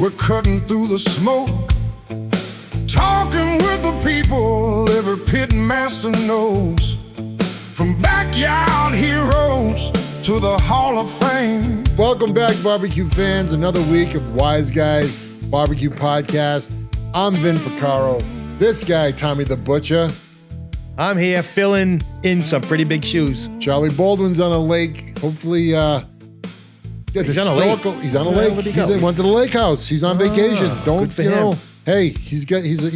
We're cutting through the smoke, talking with the people every pit master knows. From backyard heroes to the Hall of Fame. Welcome back, barbecue fans. Another week of Wise Guys BBQ Podcast. I'm Vin Picaro. This guy, Tommy the Butcher. I'm here filling in some pretty big shoes. Charlie Baldwin's on a lake. Hopefully, he's on a lake. He's on a lake. He went to the lake house. He's on vacation. Don't you know? Hey, he's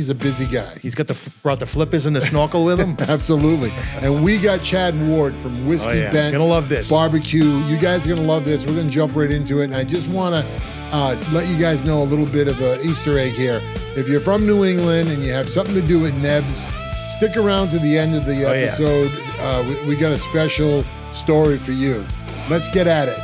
a busy guy. He's got brought the flippers and the snorkel with him. Absolutely. And we got Chad Ward from Whiskey Bent Gonna love this BBQ. You guys are gonna love this. We're gonna jump right into it. And I just want to let you guys know a little bit of an Easter egg here. If you're from New England and you have something to do with Nebs, stick around to the end of the episode. We got a special story for you. Let's get at it.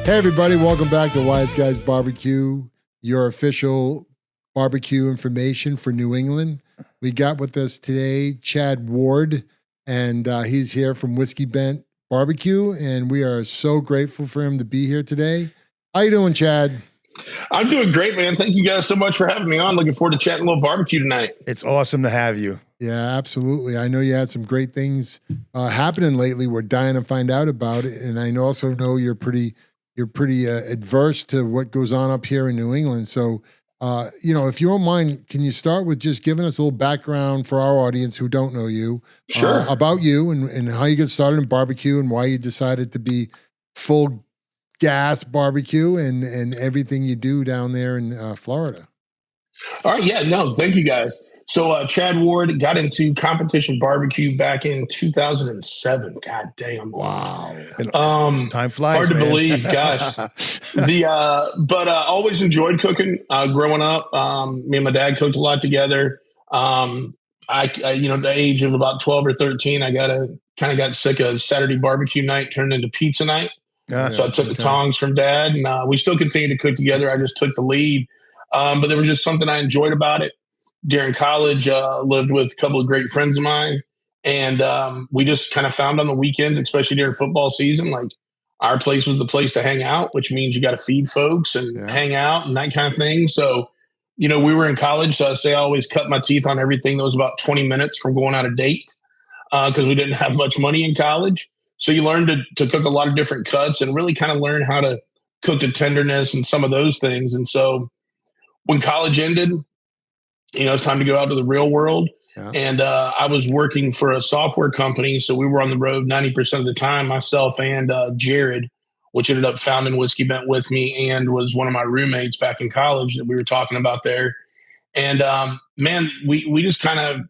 Hey, everybody. Welcome back to Wise Guys BBQ, your official barbecue information for New England. We got with us today Chad Ward, and he's here from Whiskey Bent BBQ, and we are so grateful for him to be here today. How you doing, Chad? I'm doing great, man. Thank you guys so much for having me on. Looking forward to chatting a little barbecue tonight. It's awesome to have you. Yeah, absolutely. I know you had some great things happening lately. We're dying to find out about it, and I also know you're pretty adverse to what goes on up here in New England. So, if you don't mind, can you start with just giving us a little background for our audience who don't know you, sure, about you and how you got started in barbecue and why you decided to be full gas barbecue and everything you do down there in Florida? All right. Yeah, no, thank you guys. So Chad Ward got into competition barbecue back in 2007. God damn. Wow. Time flies. Hard to man. believe. Gosh. But always enjoyed cooking growing up. Me and my dad cooked a lot together. I at the age of about 12 or 13, I got sick of Saturday barbecue night turned into pizza night. So I took the tongs from dad, and we still continue to cook together. I just took the lead. But there was just something I enjoyed about it. During college, lived with a couple of great friends of mine, and we just kind of found on the weekends, especially during football season, like our place was the place to hang out, which means you got to feed folks and hang out and that kind of thing. So, we were in college, so I always cut my teeth on everything that was about 20 minutes from going on a date because we didn't have much money in college. So you learn to cook a lot of different cuts and really kind of learn how to cook to tenderness and some of those things. And so when college ended, it's time to go out to the real world. Yeah. And I was working for a software company. So we were on the road 90% of the time, myself and Jared, which ended up founding Whiskey Bent with me and was one of my roommates back in college that we were talking about there. And man, we just kind of,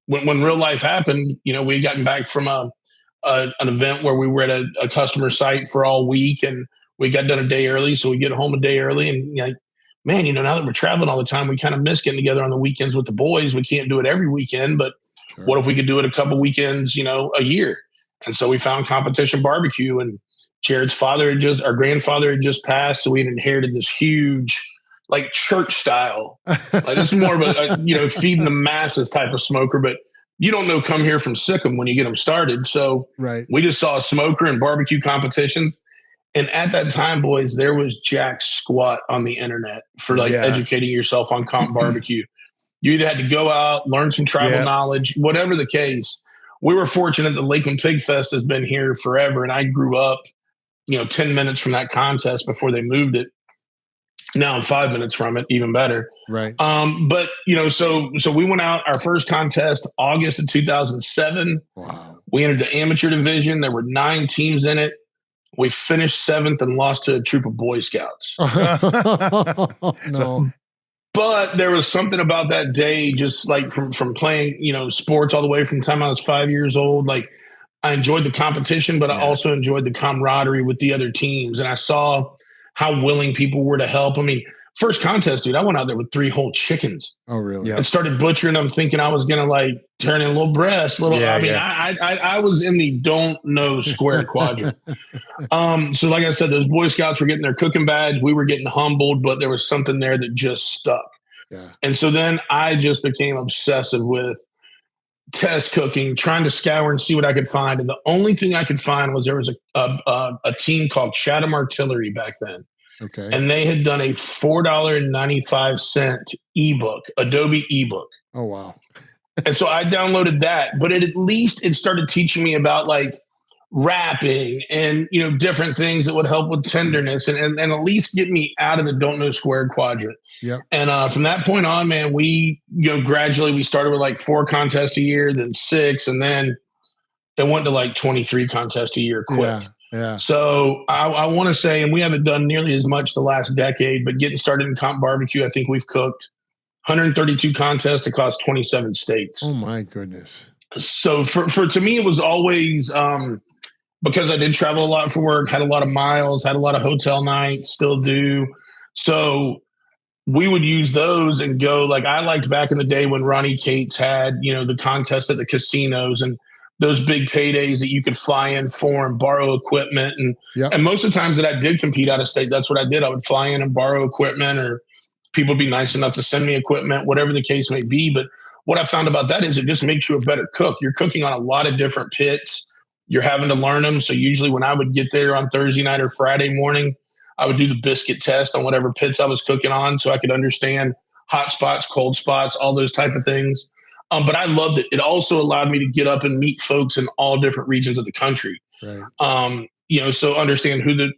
when real life happened, we had gotten back from an event where we were at a customer site for all week, and we got done a day early. So we get home a day early, and man, now that we're traveling all the time, we kind of miss getting together on the weekends with the boys. We can't do it every weekend, but what if we could do it a couple weekends, a year? And so we found competition barbecue, and Jared's our grandfather had just passed. So we had inherited this huge, like church style, like this is more of a feeding the masses type of smoker, but you don't know, come here from Sikkim when you get them started. So we just saw a smoker and barbecue competitions. And at that time, boys, there was jack squat on the internet for educating yourself on comp barbecue. You either had to go out, learn some tribal knowledge, whatever the case. We were fortunate that Lakeland Pig Fest has been here forever. And I grew up, 10 minutes from that contest before they moved it. Now I'm 5 minutes from it, even better. Right. But so we went out our first contest, August of 2007. Wow. We entered the amateur division. There were 9 teams in it. We finished 7th and lost to a troop of Boy Scouts. No. But there was something about that day, just like from playing, sports all the way from the time I was 5 years old. Like I enjoyed the competition, but I also enjoyed the camaraderie with the other teams. And I saw how willing people were to help. I mean, first contest, dude, I went out there with 3 whole chickens. Oh, really? And started butchering them, thinking I was going to turn in a little breast. I was in the don't know square quadrant. So like I said, those Boy Scouts were getting their cooking badge. We were getting humbled, but there was something there that just stuck. Yeah. And so then I just became obsessive with test cooking, trying to scour and see what I could find. And the only thing I could find was there was a team called Chatham Artillery back then. Okay. and they had done a $4.95 ebook, Adobe ebook. Oh, wow. And so I downloaded that, but at least it started teaching me about like wrapping and, different things that would help with tenderness and at least get me out of the don't know squared quadrant. Yep. And from that point on, man, we, gradually we started with like 4 contests a year, then 6, and then it went to like 23 contests a year quick. Yeah. So I want to say, and we haven't done nearly as much the last decade, but getting started in comp barbecue, I think we've cooked 132 contests across 27 states. Oh my goodness. So for to me, it was always, because I did travel a lot for work, had a lot of miles, had a lot of hotel nights, still do. So we would use those and go, like I liked back in the day when Ronnie Cates had, the contests at the casinos and those big paydays that you could fly in for and borrow equipment. And most of the times that I did compete out of state, that's what I did. I would fly in and borrow equipment, or people would be nice enough to send me equipment, whatever the case may be. But what I found about that is it just makes you a better cook. You're cooking on a lot of different pits. You're having to learn them. So usually when I would get there on Thursday night or Friday morning, I would do the biscuit test on whatever pits I was cooking on so I could understand hot spots, cold spots, all those type of things. But I loved it. It also allowed me to get up and meet folks in all different regions of the country. Right. So understand who the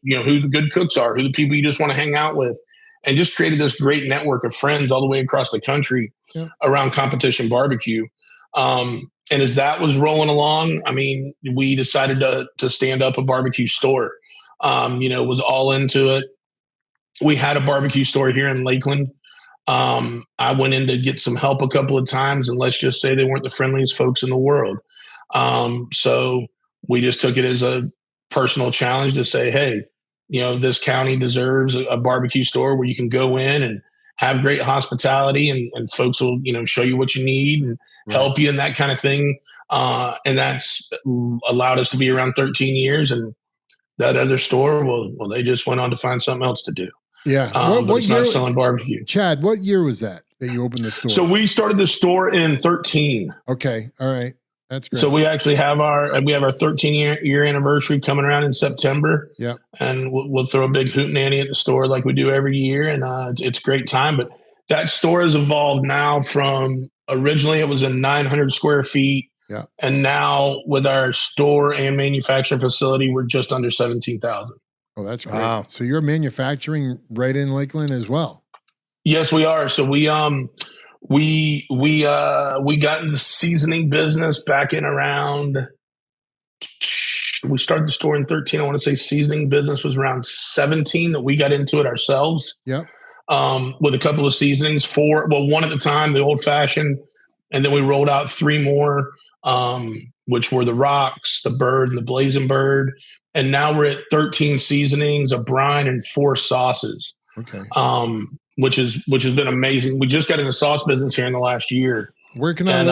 good cooks are, who the people you just want to hang out with, and just created this great network of friends all the way across the country around competition barbecue. And as that was rolling along, I mean, we decided to stand up a barbecue store. Was all into it. We had a barbecue store here in Lakeland. I went in to get some help a couple of times, and let's just say they weren't the friendliest folks in the world. So we just took it as a personal challenge to say, hey, this county deserves a barbecue store where you can go in and have great hospitality and folks will, show you what you need and help you and that kind of thing. And that's allowed us to be around 13 years. And that other store, well, they just went on to find something else to do. Yeah. What year? Not selling barbecue. Chad, what year was that you opened the store? So we started the store in 13. Okay. All right. That's great. So we actually have our 13-year anniversary coming around in September. Yeah. And we'll throw a big hootenanny at the store like we do every year. And it's a great time. But that store has evolved now from originally it was in 900 square feet. Yeah. And now with our store and manufacturing facility, we're just under 17,000. Oh, that's great. Wow. So you're manufacturing right in Lakeland as well? Yes, we are. So we got in the seasoning business back in around, we started the store in 13. I want to say seasoning business was around 17 that we got into it ourselves. Yeah. With a couple of seasonings, one at the time, the old fashioned, and then we rolled out 3 more, which were the Rocks, the Bird, and the Blazing Bird. And now we're at 13 seasonings, a brine, and 4 sauces. Okay. Which has been amazing. We just got in the sauce business here in the last year. Where can our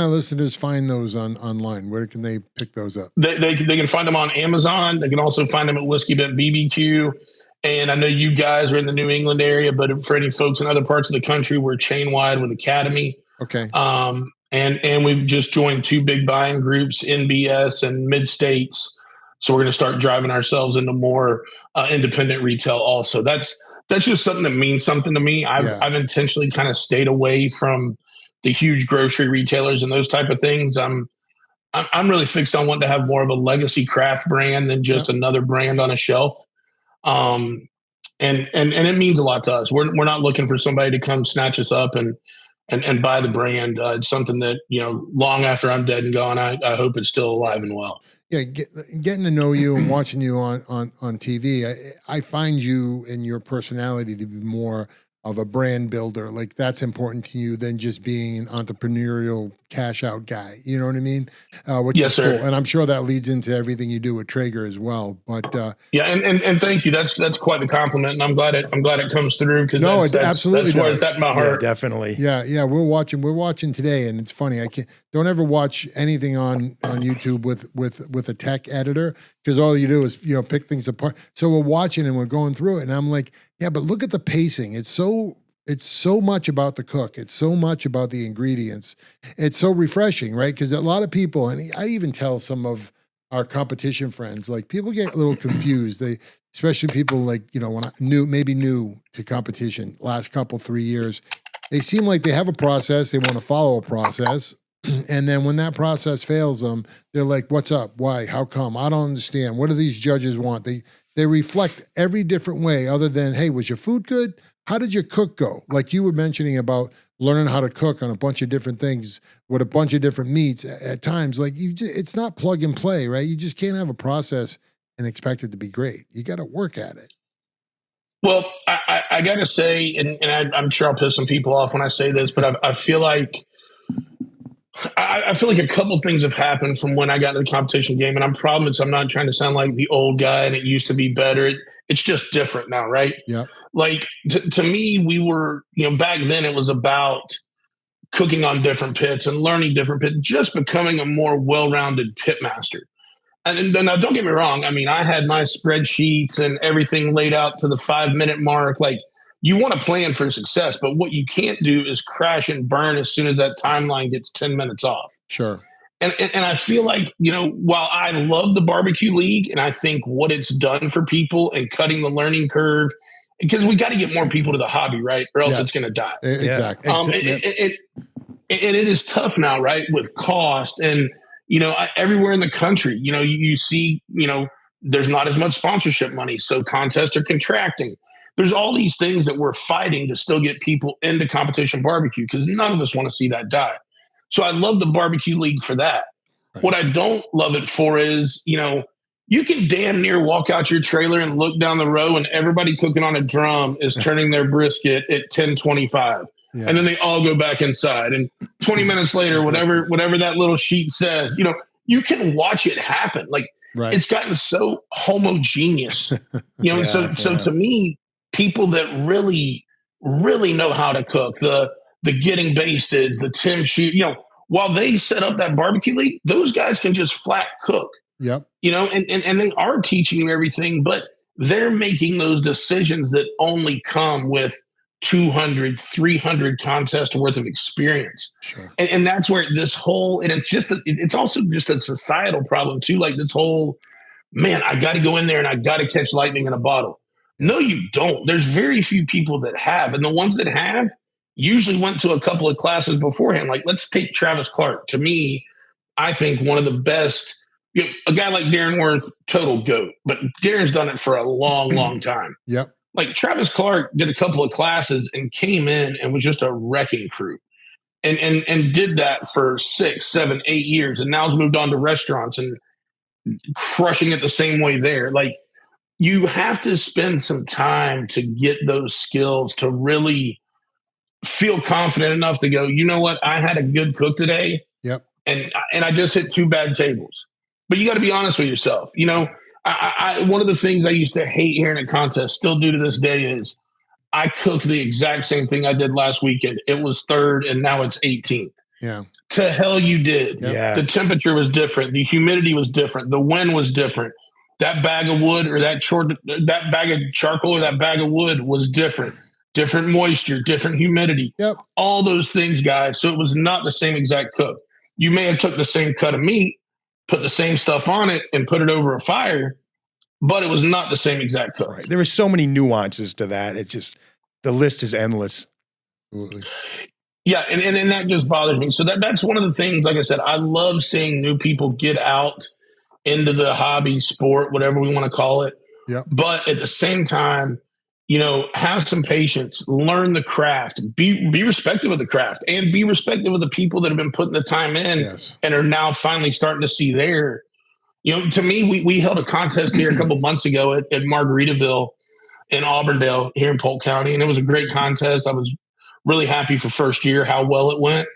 listeners find those online? Where can they pick those up? They can find them on Amazon. They can also find them at Whiskey Bent BBQ. And I know you guys are in the New England area, but for any folks in other parts of the country, we're chain wide with Academy. Okay. And we've just joined 2 big buying groups, NBS and Mid States. So we're going to start driving ourselves into more independent retail also. That's just something that means something to me. I've intentionally kind of stayed away from the huge grocery retailers and those type of things. I'm really fixed on wanting to have more of a legacy craft brand than just another brand on a shelf. And it means a lot to us. We're not looking for somebody to come snatch us up and buy the brand. It's something that, long after I'm dead and gone, I hope it's still alive and well. Yeah, getting to know you and watching you on TV, I find you and your personality to be more of a brand builder. Like that's important to you than just being an entrepreneurial cash out guy. You know what I mean? Which yes, is sir. Cool. And I'm sure that leads into everything you do with Traeger as well. But and thank you. That's quite the compliment, and I'm glad it comes through because it absolutely that's where it's at in my heart. Yeah, definitely. Yeah. We're watching today, and it's funny. Don't ever watch anything on YouTube with a tech editor because all you do is pick things apart. So we're watching and we're going through it, and I'm like, yeah, but look at the pacing. It's so much about the cook. It's so much about the ingredients. It's so refreshing, right? Because a lot of people, and I even tell some of our competition friends, like people get a little confused. especially people like, when maybe new to competition, last couple, 3 years, they seem like they have a process. They want to follow a process. And then when that process fails them, they're like, what's up? Why? How come? I don't understand. What do these judges want? They reflect every different way other than, hey, was your food good? How did your cook go? Like you were mentioning about learning how to cook on a bunch of different things with a bunch of different meats at times. Like it's not plug and play, right? You just can't have a process and expect it to be great. You got to work at it. Well, I got to say, and I'm sure I'll piss some people off when I say this, but I feel like a couple of things have happened from when I got into the competition game, and I'm not trying to sound like the old guy and it used to be better. It's just different now, right? Yeah. Like to me, we were, back then it was about cooking on different pits and learning different pits, just becoming a more well-rounded pit master. And now don't get me wrong. I mean, I had my spreadsheets and everything laid out to the 5-minute mark. Like, you want to plan for success, but what you can't do is crash and burn as soon as that timeline gets 10 minutes off. Sure. And I feel like, while I love the barbecue league and I think what it's done for people and cutting the learning curve, because we got to get more people to the hobby, right? Or else it's going to die. Exactly. And it is tough now, right? With cost and, everywhere in the country, you see, there's not as much sponsorship money. So contests are contracting. There's all these things that we're fighting to still get people into competition barbecue because none of us want to see that die. So I love the barbecue league for that. Right. What I don't love it for is, you can damn near walk out your trailer and look down the row and everybody cooking on a drum is turning their brisket at 10:25. Yeah. And then they all go back inside. And 20 minutes later, whatever that little sheet says, you can watch it happen. Like It's gotten so homogeneous, So to me, people that really, really know how to cook, the getting basted, the Tim shoot, while they set up that barbecue league, those guys can just flat cook. Yep. And they are teaching you everything, but they're making those decisions that only come with 200, 300 contests worth of experience. Sure. And that's where this whole, and it's also just a societal problem too. Like this whole, man, I got to go in there and I got to catch lightning in a bottle. No, you don't. There's very few people that have. And the ones that have usually went to a couple of classes beforehand. Like, let's take Travis Clark. To me, I think one of the best, a guy like Darren Worth, total GOAT. But Darren's done it for a long, long time. Yep. Like Travis Clark did a couple of classes and came in and was just a wrecking crew. And did that for 6, 7, 8 years. And now has moved on to restaurants and crushing it the same way there. Like, you have to spend some time to get those skills to really feel confident enough to go, you know what? I had a good cook today. Yep. And I just hit 2 bad tables. But you got to be honest with yourself. I one of the things I used to hate hearing at contests, still do to this day, is I cooked the exact same thing I did last weekend. It was 3rd and now it's 18th. Yeah. To hell you did. Yeah. The temperature was different. The humidity was different. The wind was different. That bag of wood or that bag of charcoal or that bag of wood was different. Different moisture, different humidity. Yep. All those things, guys. So it was not the same exact cook. You may have took the same cut of meat, put the same stuff on it, and put it over a fire, but it was not the same exact cook. Right. There are so many nuances to that. It's just, the list is endless. Absolutely. Yeah, and that just bothers me. So that's one of the things, like I said, I love seeing new people get out into the hobby, sport, whatever we want to call it. Yep. But at the same time, have some patience, learn the craft, be respectful of the craft, and be respectful of the people that have been putting the time in and are now finally starting to see their, to me, we held a contest here a couple months ago at Margaritaville in Auburndale here in Polk County. And it was a great contest. I was really happy for first year, how well it went.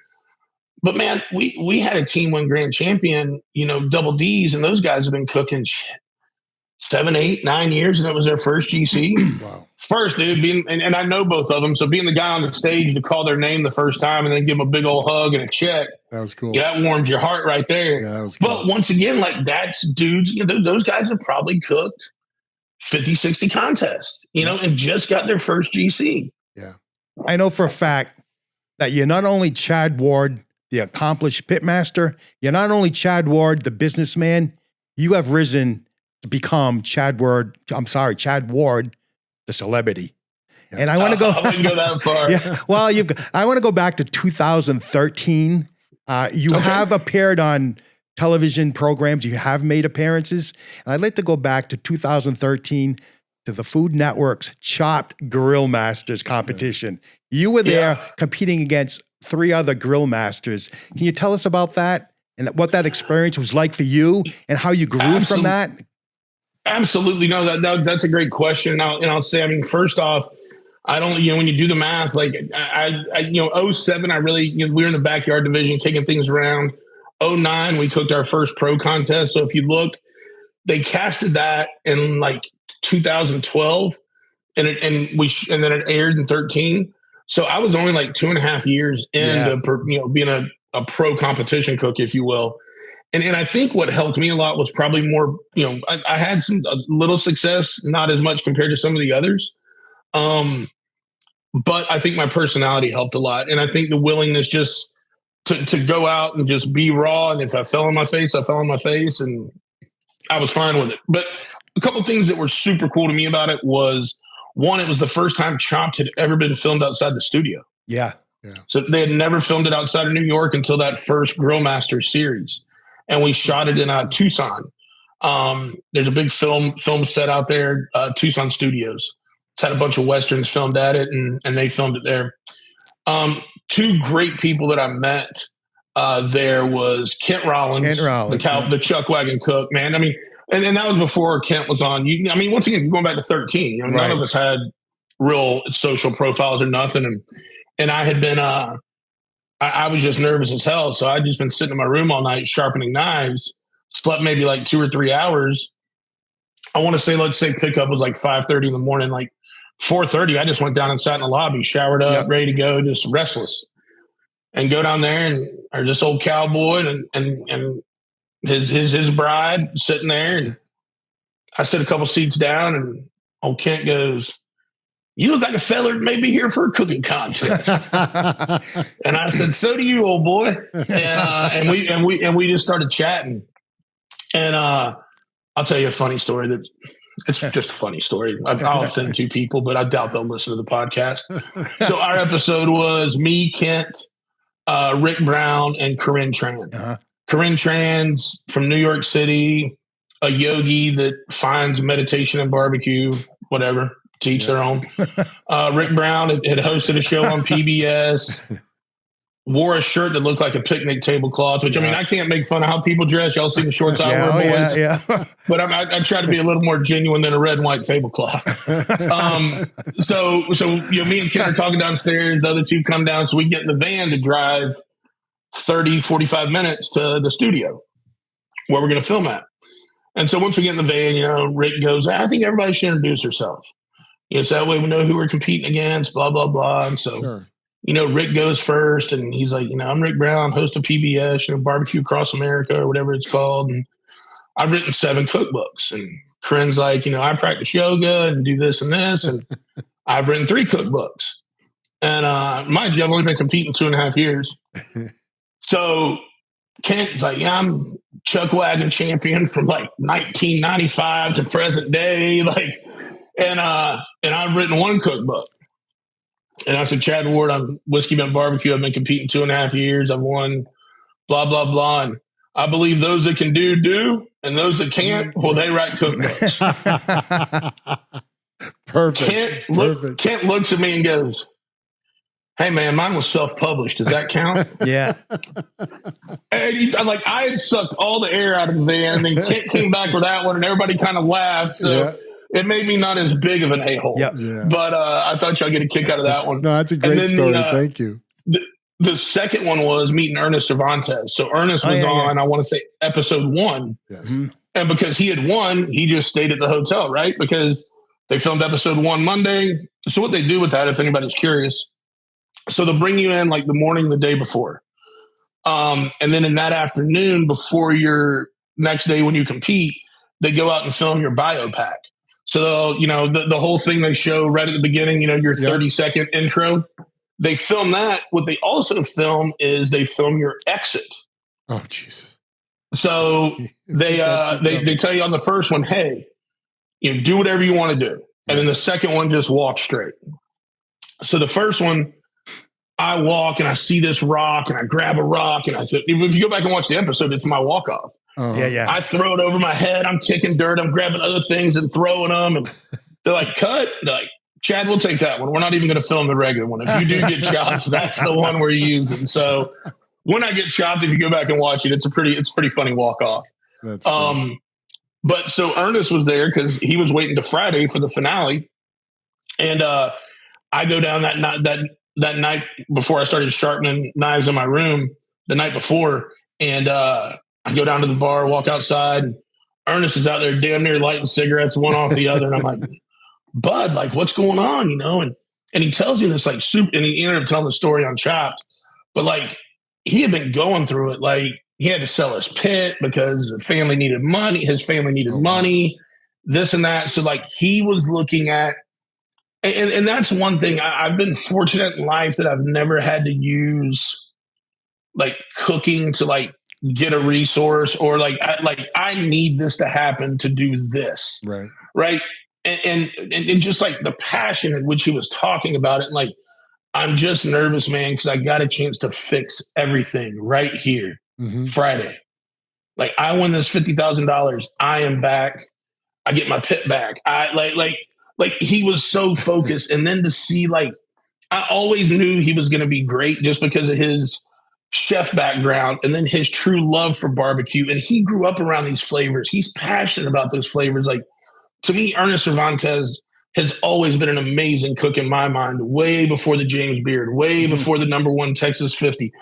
But man, we had a team win grand champion, double D's, and those guys have been cooking 7, 8, 9 years, and it was their first GC. Wow. First, dude, and I know both of them. So being the guy on the stage to call their name the first time and then give them a big old hug and a check. That was cool. Yeah, that warms your heart right there. Yeah, that was cool. But once again, like that's dudes, those guys have probably cooked 50, 60 contests, and just got their first GC. Yeah. I know for a fact that you're not only Chad Ward, the accomplished pitmaster, you're not only Chad Ward, the businessman, you have risen to become Chad Ward, the celebrity. And I want to go. I wouldn't go that far. Yeah. Well, I want to go back to 2013. You have appeared on television programs. You have made appearances. And I'd like to go back to 2013 to the Food Network's Chopped Grill Masters competition. You were there competing against 3 other grill masters. Can you tell us about that and what that experience was like for you and how you grew from that? Absolutely. No, that's a great question. And I'll say, I mean, first off, I don't, when you do the math, like I 07, we were in the backyard division kicking things around. 09, we cooked our first pro contest. So if you look, they casted that in like 2012 and then it aired in 13. So I was only like 2.5 years into, being a pro competition cook, if you will. And I think what helped me a lot was probably more, I had a little success, not as much compared to some of the others. But I think my personality helped a lot. And I think the willingness just to go out and just be raw. And if I fell on my face, I fell on my face, and I was fine with it. But a couple of things that were super cool to me about it was, one, it was the first time Chopped had ever been filmed outside the studio. Yeah. So they had never filmed it outside of New York until that first Grill Master series. And we shot it in Tucson. There's a big film set out there, Tucson Studios. It's had a bunch of Westerns filmed at it, and they filmed it there. 2 great people that I met there was Kent Rollins, the Chuck Wagon cook, man. I mean, and that was before Kent was on. Once again, going back to 13, none of us had real social profiles or nothing. And I had been, I was just nervous as hell. So I'd just been sitting in my room all night sharpening knives, slept maybe like 2 or 3 hours. I want to say, let's say pickup was like 5:30 in the morning, like 4:30. I just went down and sat in the lobby, showered up, ready to go, just restless, and go down there and there's this old cowboy and his bride sitting there. And I sit a couple seats down, and old Kent goes, "You look like a feller that may be here for a cooking contest." And I said, "So do you, old boy." And we just started chatting. And I'll tell you a funny story it's just a funny story. I'll send 2 people, but I doubt they'll listen to the podcast. So our episode was me, Kent, Rick Brown, and Corinne Tran. Uh-huh. Corinne Tran's from New York City, a yogi that finds meditation and barbecue, whatever. To each their own. Rick Brown had hosted a show on PBS, wore a shirt that looked like a picnic tablecloth, which, I can't make fun of how people dress. Y'all see the shorts I wear, boys. Yeah. But I try to be a little more genuine than a red and white tablecloth. So me and Ken are talking downstairs. The other 2 come down. So we get in the van to drive 30, 45 minutes to the studio where we're going to film at. And so once we get in the van, Rick goes, "I think everybody should introduce herself. So that way we know who we're competing against, blah, blah, blah." And so, Rick goes first, and he's like, "I'm Rick Brown, host of PBS, Barbecue Across America," or whatever it's called. And I've written 7 cookbooks. And Corinne's like, "I practice yoga and do this and this." And I've written 3 cookbooks. And mind you, I've only been competing 2.5 years. So Kent's like, "Yeah, I'm Chuck Wagon champion from like 1995 to present day." And I've written 1 cookbook. And I said, "Chad Ward, I'm Whiskey Bent BBQ. I've been competing 2.5 years. I've won blah, blah, blah. And I believe those that can do, and those that can't, well, they write cookbooks." Perfect. Kent looks at me and goes, "Hey, man, mine was self-published. Does that count?" Yeah. And I had sucked all the air out of the van, and then Kent came back with that one, and everybody kind of laughed. So it made me not as big of an a-hole. Yep. Yeah. But I thought y'all get a kick out of that one. No, that's a great story. Thank you. The second one was meeting Ernest Cervantes. So Ernest was on, I want to say, episode 1. Yeah. And because he had won, he just stayed at the hotel, right? Because they filmed episode 1 Monday. So what they do with that, if anybody's curious, so they'll bring you in like the morning, the day before. And then in that afternoon, before your next day when you compete, they go out and film your biopack. So, the whole thing they show right at the beginning, your 30-second intro, they film that. What they also film is they film your exit. Oh, Jesus. So they tell you on the first one, hey, do whatever you want to do. And then the second one, just walk straight. So the first one, I walk and I see this rock and I grab a rock and I said, if you go back and watch the episode, it's my walk off. Yeah. I throw it over my head. I'm kicking dirt. I'm grabbing other things and throwing them. And they're like, cut. They're like, Chad, we'll take that one. We're not even going to film the regular one. If you do get chopped, that's the one we're using. So when I get chopped, if you go back and watch it, it's a pretty funny walk off. But so Ernest was there because he was waiting to Friday for the finale. And I go down that night before I started sharpening knives in my room the night before. And I go down to the bar, walk outside. And Ernest is out there damn near lighting cigarettes, one off the other. And I'm like, Bud, like, what's going on? And he tells me this like soup. And he ended up telling the story on Chopped. But like, he had been going through it. Like, he had to sell his pit because the family needed money. His family needed money, this and that. So like, he was looking at, and that's one thing. I've been fortunate in life that I've never had to use like cooking to like get a resource or like I need this to happen to do this. Right. And just like the passion in which he was talking about it. Like, I'm just nervous, man, because I got a chance to fix everything right here Friday. Like, I win this $50,000. I am back. I get my pit back. Like he was so focused. And then to see, like, I always knew he was going to be great just because of his chef background and then his true love for barbecue. And he grew up around these flavors. He's passionate about those flavors. Like, to me, Ernest Cervantes has always been an amazing cook in my mind, way before the James Beard, way before the #1 Texas 50.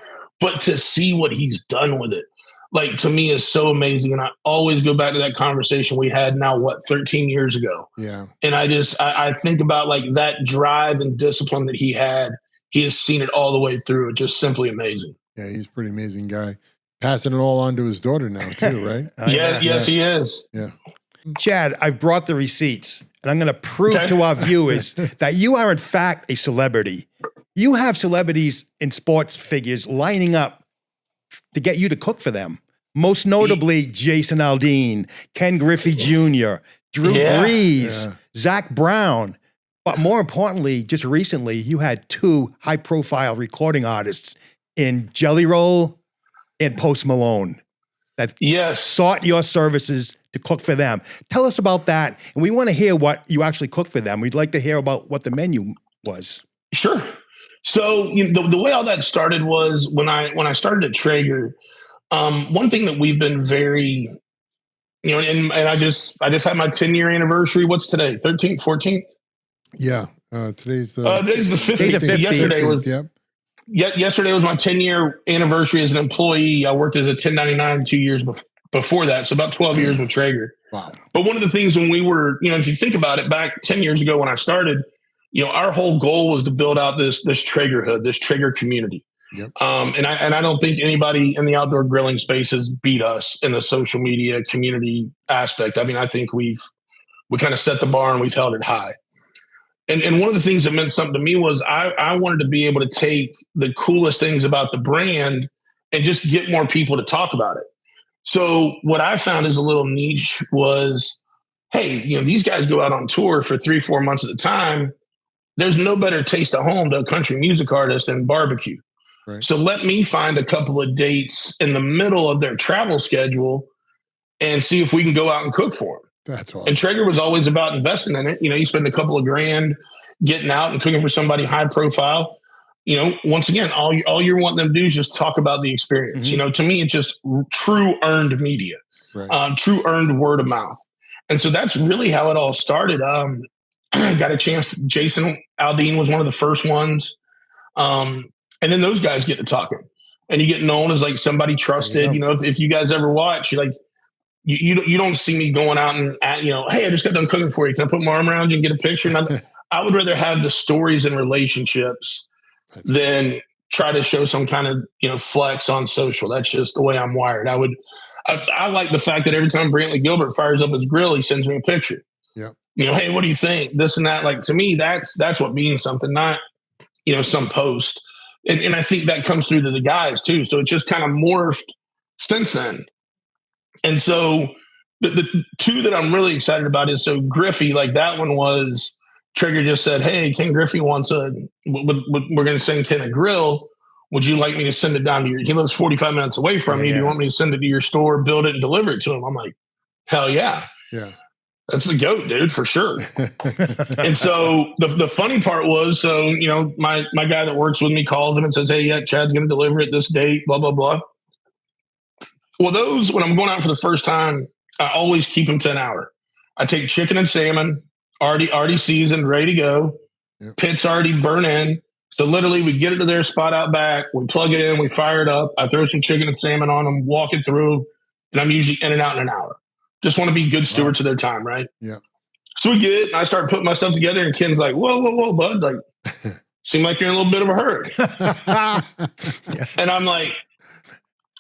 But to see what he's done with it, like, to me, is so amazing. And I always go back to that conversation we had now, 13 years ago. Yeah. And I think about like that drive and discipline that he had. He has seen it all the way through. It's just simply amazing. Yeah, he's a pretty amazing guy. Passing it all on to his daughter now too, right? Yes, he is. Yeah. Chad, I've brought the receipts, and I'm going to prove to our viewers that you are in fact a celebrity. You have celebrities and sports figures lining up to get you to cook for them. Most notably, Jason Aldean, Ken Griffey Jr., Drew Brees, Zac Brown. But more importantly, just recently, you had 2 high-profile recording artists in Jelly Roll and Post Malone that sought your services to cook for them. Tell us about that. And we want to hear what you actually cooked for them. We'd like to hear about what the menu was. Sure. So the way all that started was when I started at Traeger. One thing that we've been very, and I just had my 10-year anniversary. What's today? 13th, 14th? Yeah. Today's the 50th. Yesterday was. Yep. Yesterday was my 10-year anniversary as an employee. I worked as a 1099 2 years before that. So about 12 years with Traeger. Wow. But one of the things when we were, if you think about it, back 10 years ago when I started, our whole goal was to build out this Traegerhood, this Traeger community. Yep. And I don't think anybody in the outdoor grilling space has beat us in the social media community aspect. I mean, I think we kind of set the bar and we've held it high. And one of the things that meant something to me was I wanted to be able to take the coolest things about the brand and just get more people to talk about it. So what I found as a little niche was, hey, these guys go out on tour for 3-4 months at a time. There's no better taste at home to a country music artist than barbecue. Right. So let me find a couple of dates in the middle of their travel schedule and see if we can go out and cook for them. That's awesome. And Traeger was always about investing in it. You spend a couple of grand getting out and cooking for somebody high profile. Once again, all you're wanting them to do is just talk about the experience. To me, it's just true earned media, right. True earned word of mouth. And so that's really how it all started. Got a chance. Jason Aldean was one of the first ones. And then those guys get to talking and you get known as like somebody trusted. If you guys ever watch, you're like, you don't see me going out and hey, I just got done cooking for you. Can I put my arm around you and get a picture? I would rather have the stories and relationships than try to show some kind of, flex on social. That's just the way I'm wired. I like the fact that every time Brantley Gilbert fires up his grill, he sends me a picture. Yeah. Hey, what do you think? This and that. Like, to me, that's what means something, not, some post. And I think that comes through to the guys too. So it's just kind of morphed since then. And so the two that I'm really excited about is, so Griffey, like that one was, Traeger just said, hey, Ken Griffey wants we're going to send Ken a grill. Would you like me to send it down to he lives 45 minutes away from you. Do you want me to send it to your store, build it, and deliver it to him? I'm like, hell yeah. Yeah. That's the GOAT, dude, for sure. And so the funny part was, so, my guy that works with me calls him and says, hey, yeah, Chad's going to deliver it this date, blah, blah, blah. Well, those, when I'm going out for the first time, I always keep them to an hour. I take chicken and salmon, already seasoned, ready to go. Yep. Pit's already burnt in. So literally we get it to their spot out back. We plug it in, we fire it up. I throw some chicken and salmon on them, walk it through, and I'm usually in and out in an hour. Just want to be good stewards of their time, right? Yeah. So we get it, and I start putting my stuff together, and Ken's like, whoa, bud. Like, seem like you're in a little bit of a hurry. And I'm like,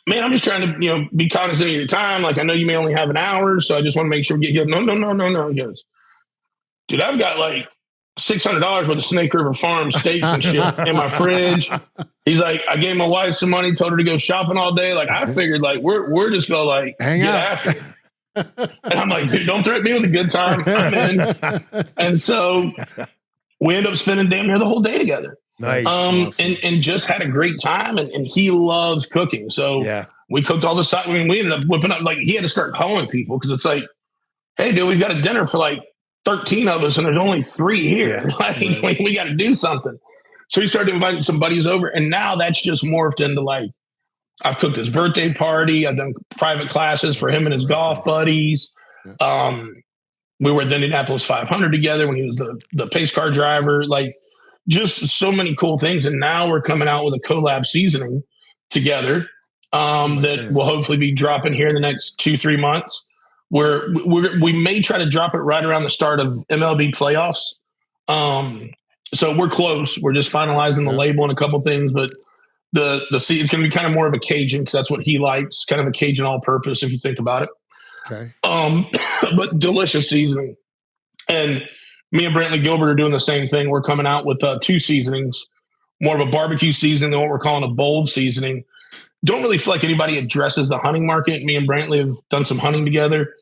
man, I'm just trying to, be cognizant of your time. Like, I know you may only have an hour, so I just want to make sure we get here. No. He goes, dude, I've got like $600 worth of Snake River Farm steaks and shit in my fridge. He's like, I gave my wife some money, told her to go shopping all day. Like, I figured like we're just gonna like hang get out after it. And I'm like, dude, don't threaten me with a good time. I'm in. And so we end up spending damn near the whole day together. Nice. Awesome. and just had a great time. And he loves cooking. So we cooked all the side. I mean, we ended up whipping up, like, he had to start calling people because it's like, hey, dude, we've got a dinner for like 13 of us and there's only 3 here. Yeah. Like, we got to do something. So he started inviting some buddies over. And now that's just morphed into like, I've cooked his birthday party. I've done private classes for him and his golf buddies. We were at the Indianapolis 500 together when he was the pace car driver. Like, just so many cool things. And now we're coming out with a collab seasoning together that will hopefully be dropping here in the next 2-3 months. Where we may try to drop it right around the start of MLB playoffs. So we're close. We're just finalizing the label and a couple things, but the it's going to be kind of more of a Cajun because that's what he likes, kind of a Cajun all-purpose if you think about it. Okay. But delicious seasoning. And me and Brantley Gilbert are doing the same thing. We're coming out with 2 seasonings, more of a barbecue seasoning than what we're calling a bold seasoning. Don't really feel like anybody addresses the hunting market. Me and Brantley have done some hunting together.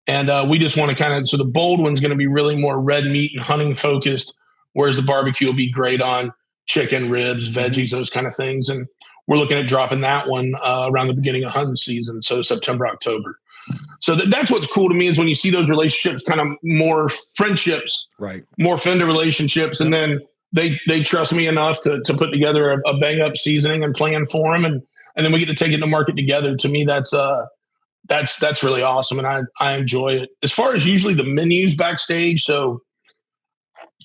And we just want to kind of, so the bold one's going to be really more red meat and hunting focused, whereas the barbecue will be great on chicken, ribs, veggies, those kind of things. And we're looking at dropping that one around the beginning of hunting season. So September, October. So that's what's cool to me is when you see those relationships, kind of more friendships, right? More friend relationships. And then they trust me enough to put together a bang up seasoning and plan for them. And then we get to take it to market together. To me, that's really awesome. And I enjoy it. As far as usually the menus backstage. So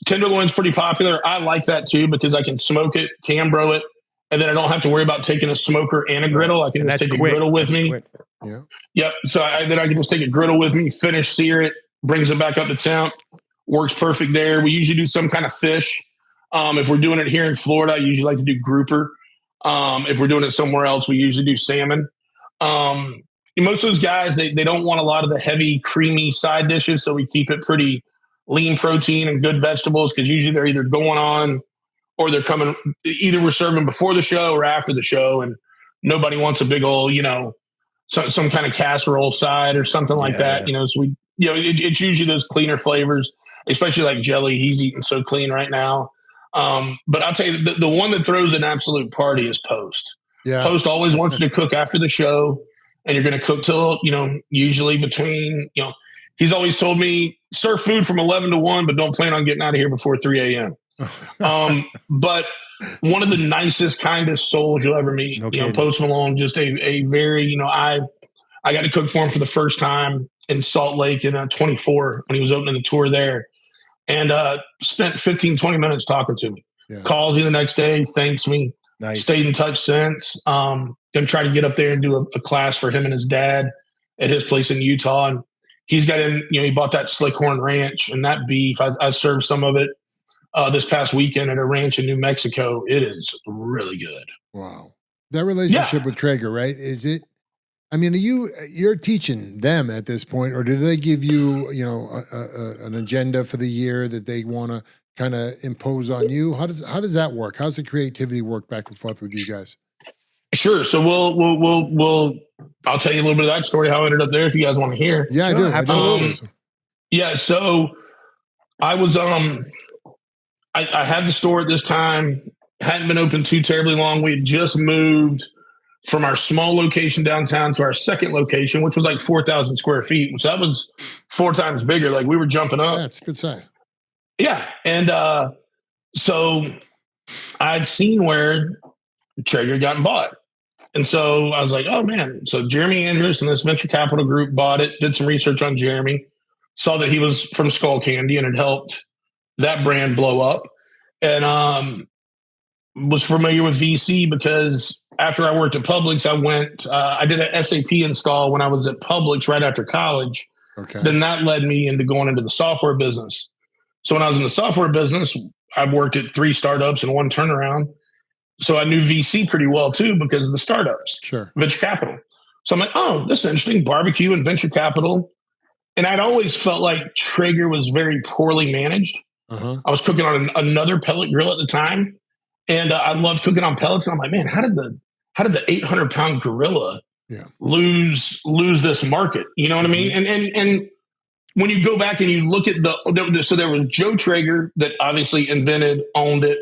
tenderloin's pretty popular. I like that too, because I can smoke it, cambro it, and then I don't have to worry about taking a smoker and a griddle. I can just take a griddle with me. Quick. Yeah. Yep. So then I can just take a griddle with me, finish, sear it, brings it back up to temp. Works perfect there. We usually do some kind of fish. If we're doing it here in Florida, I usually like to do grouper. If we're doing it somewhere else, we usually do salmon. Most of those guys, they don't want a lot of the heavy, creamy side dishes, so we keep it pretty lean protein and good vegetables because usually they're either going on or they're coming. Either we're serving before the show or after the show, and nobody wants a big old, some kind of casserole side or something like that. So we, it's usually those cleaner flavors, especially like jelly. He's eating so clean right now. But I'll tell you, the one that throws an absolute party is Post. Yeah. Post always wants you to cook after the show, and you're going to cook till, usually between, he's always told me serve food from 11 to 1, but don't plan on getting out of here before 3 a.m. But one of the nicest, kindest souls you'll ever meet. Post Malone, just a very, I got to cook for him for the first time in Salt Lake in 24 when he was opening the tour there, and spent 15, 20 minutes talking to me. Yeah. Calls me the next day, thanks me. Nice. Stayed in touch since. Going to try to get up there and do a class for him and his dad at his place in Utah. And he's got he bought that Slickhorn Ranch, and that beef, I served some of it this past weekend at a ranch in New Mexico. It is really good. Wow. That relationship with Traeger, right? Is it, you're teaching them at this point, or do they give you, an agenda for the year that they want to kind of impose on you? How does that work? How's the creativity work back and forth with you guys? Sure. So we'll I'll tell you a little bit of that story, how I ended up there if you guys want to hear. Yeah, Sure, I do. absolutely. Yeah. So I was, I had the store at this time, hadn't been open too terribly long. We had just moved from our small location downtown to our second location, which was like 4,000 square feet. So that was 4 times bigger. Like we were jumping up. That's a good sign. Yeah. And so I'd seen where Traeger gotten bought. And so I was like, oh man. So Jeremy Andrews and this venture capital group bought it, did some research on Jeremy, saw that he was from Skull Candy and had helped that brand blow up. And was familiar with VC because after I worked at Publix, I did an SAP install when I was at Publix right after college. Okay. Then that led me into going into the software business. So when I was in the software business, I worked at 3 startups and 1 turnaround. So I knew VC pretty well too because of the startups, Sure. venture capital. So I'm like, oh, this is interesting, barbecue and venture capital. And I'd always felt like Traeger was very poorly managed. Uh-huh. I was cooking on another pellet grill at the time, and I loved cooking on pellets. And I'm like, man, how did the 800-pound gorilla lose this market? You know what I mean? And when you go back and you look at so there was Joe Traeger that obviously invented, owned it,